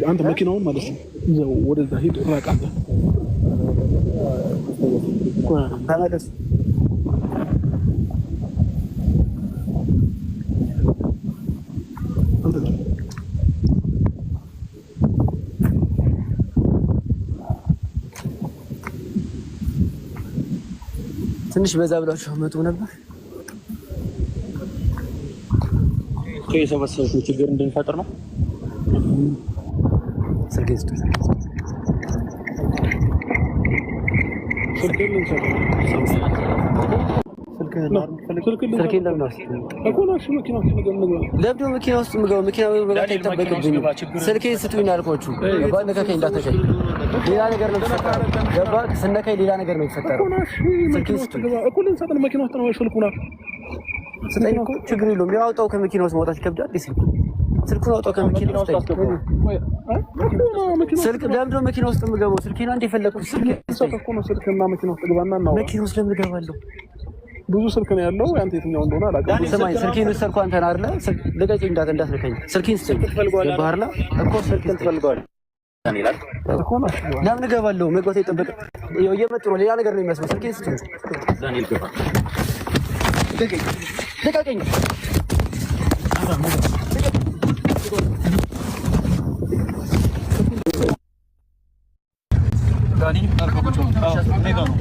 አንተ መኪናውን ማለት ነው ይዘው ወደዛ ሂድ ራቅ አንተ ተመለስ ትንሽ በዛ ብላችሁ መጡ ነበር የሰበሰቡት ችግር እንድንፈጥር ነው። መኪና ውስጥ ምገባ መኪና መግባት አይጠበቅብኝም። ስልኬን ስጡኝ አልኳችሁ። ነካካኝ እንዳትነካኝ ሌላ ነገር ነው የተፈጠረው። ገባህ? ስነካኝ ሌላ ነገር ነው የተፈጠረው። ስልኬን ስጡኝ እኮ ልንሰጥን መኪና ውስጥ ነው ስልኩና ስጠኝ እኮ ችግር የለውም። ያውጣው ከመኪና ውስጥ ማውጣት ይከብዳል። ስልኩን አውጣው ከመኪና ውስጥ ስልክ ለምንድን ነው መኪና ውስጥ የምገባው? ስልኬን አንዴ የፈለኩት ስልክና መኪና ውስጥ ገባና ነው መኪና ውስጥ ለምን እገባለሁ? ብዙ ስልክ ነው ያለው። አንተ የትኛው እንደሆነ አላውቅም። ስማኝ ስልኬን ወሰድኩ አንተን አይደለ? ልቀቂኝ እንዳትነካኝ። ስልኬን ስጠኝ ባህርላ እኮ ስልኬን ትፈልገዋለህ ለምን እገባለሁ? መግባት አይጠበቅም። እየመጡ ነው። ሌላ ነገር ነው የሚመስለው። ስልኬን ስጠኝ ልቀቂኝ። ዳኒ አርፈቁጭ ሜጋ ነው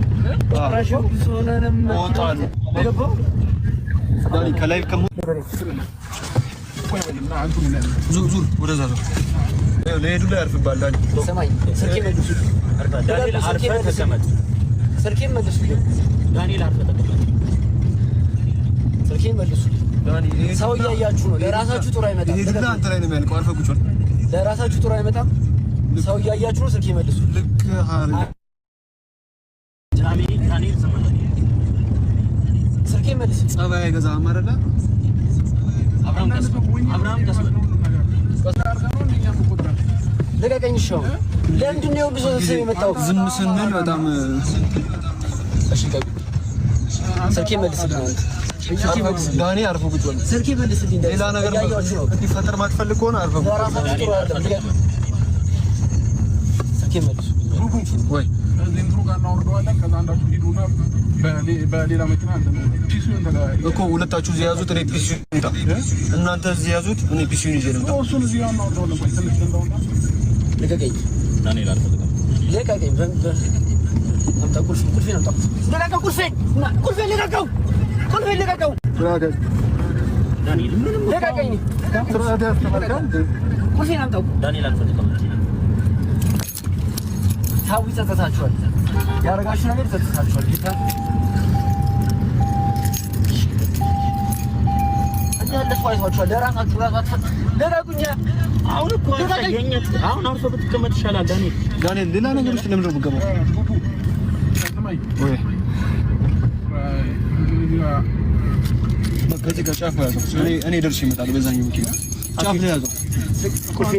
ዳኒ ከላይ ዙር ወደዛ ነው ለሄዱ ላይ ያርፍባል። ዳኒ ሰማይ ስልኬን መልሱ። ዳኒ አርፈህ ተቀመጥ። ስልኬን መልሱ። ዳኒ አርፈህ ተቀመጥ። ስልኬን መልሱ። ሰው እያያችሁ ነው። ለራሳችሁ ጥሩ አይመጣም። ይሄ ሁሉ አንተ ላይ ነው የሚያልቀው። አርፈህ ቁጭ በል። ለራሳችሁ ጥሩ አይመጣም። ሰው እያያችሁ ነው። ስልኬን መልሱ። ልክ ስልኬን መልሱ። ጸባይ አይገዛም አይደለ? አብርሃም ተስበል ልቀቀኝ። ሻው ለምንድን ነው ብዙ ሰው የመጣው? ዝም ስንል በጣም እሺ ቀጥ ስልኬን መልስልኝ። ዳኒ አርፈህ ቁጭ በል። ስልኬን መልስልኝ። ሌላ ነገር እንዲፈጠር ማትፈልግ ከሆነ አርፈህ ቁጭ በል። ስልኬን መልሱ ወይ ዜንትሩ ጋር እናወርደዋለን። ከዛ አንዳችሁ ሂዱና በሌላ መኪና እኮ ሁለታችሁ እዚህ ያዙት። እኔ ፒሲውን ይጣ እናንተ እዚህ ያዙት። እኔ ፒሲውን ይዤ ልምጣ። እሱን እዚህ እናወርደዋለን። ቆይ ትንሽ እንደውና ልቀቀኝ። ዳንኤል አልፈልግም። ልቀቀኝ። አምጣ ቁልፌን አምጣ። ልቀቀው ቁልፌን ልቀቀው። ቁልፌን ልቀቀው። ዳንኤል ምንም ልቀቀኝ። ቁልፌን አምጣው። ዳንኤል አልፈልግም። ታው ይጸጸታችኋል። ያረጋችሁ ነገር ይጸጸታችኋል። ጌታ እንዳለፈው አይቷችኋል። ለራሳችሁ ደረጉኛ። አሁን እኮ አያየኝ። አሁን አርሶ ብትቀመጥ ይሻላል። ዳንኤል ሌላ ነገር ውስጥ ለምን ነው የምትገባው? ወይ ከዚህ ከጫፍ ያዘው። እኔ ደርሼ እመጣለሁ። በዛኛው መኪና ጫፍ ላይ ያዘው።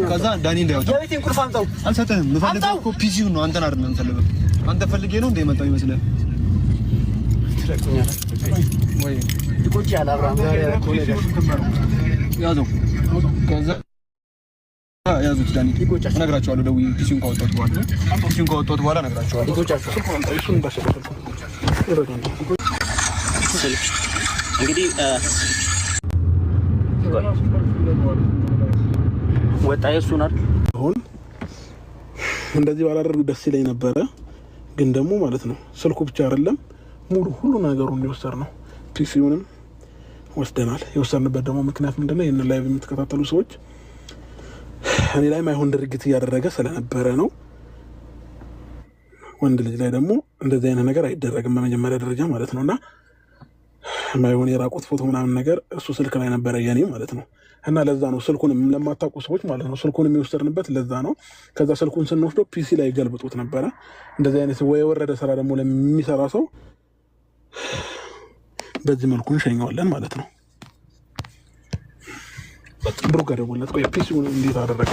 ከዛ ዳኒ እንዳያወጣው። የቤቴን ቁልፍ አምጣው። አልሰጠህም። የምፈልገው እኮ ፒሲውን ነው። አንተን አይደለም የምፈልገው። አንተ ፈልጌ ነው እንደ የመጣው ይመስላል። ወይ ዲኮጂ ያለ አብርሃም ጋር ያዘው። ከዛ ያዙት። ዳኒ እነግራቸዋለሁ። ደውዬ ፒሲውን ካወጣሁት በኋላ እነግራቸዋለሁ። ዲኮቻችሁ እሱን እንዳሸቀልኩ እንግዲህ ወጣ የሱናል አሁን እንደዚህ ባላደርግ ደስ ይለኝ ነበረ። ግን ደግሞ ማለት ነው ስልኩ ብቻ አይደለም ሙሉ ሁሉ ነገሩን የወሰድነው ፒሲውንም ወስደናል። የወሰድንበት ደግሞ ምክንያት ምንድነው? ይሄን ላይቭ የምትከታተሉ ሰዎች እኔ ላይ ማይሆን ድርጊት እያደረገ ስለነበረ ነው። ወንድ ልጅ ላይ ደግሞ እንደዚህ አይነት ነገር አይደረግም በመጀመሪያ ደረጃ ማለት ነውና ማይሆን የራቁት ፎቶ ምናምን ነገር እሱ ስልክ ላይ ነበረ የኔ ማለት ነው። እና ለዛ ነው ስልኩንም ለማታውቁ ሰዎች ማለት ነው ስልኩንም የወሰድንበት ለዛ ነው። ከዛ ስልኩን ስንወስደው ፒሲ ላይ ገልብጦት ነበረ። እንደዚህ አይነት ወይ የወረደ ስራ ደግሞ ለሚሰራ ሰው በዚህ መልኩ እንሸኘዋለን ማለት ነው። ብሩክ ደውለት ቆይ ፒሲውን እንዴት አደረገ?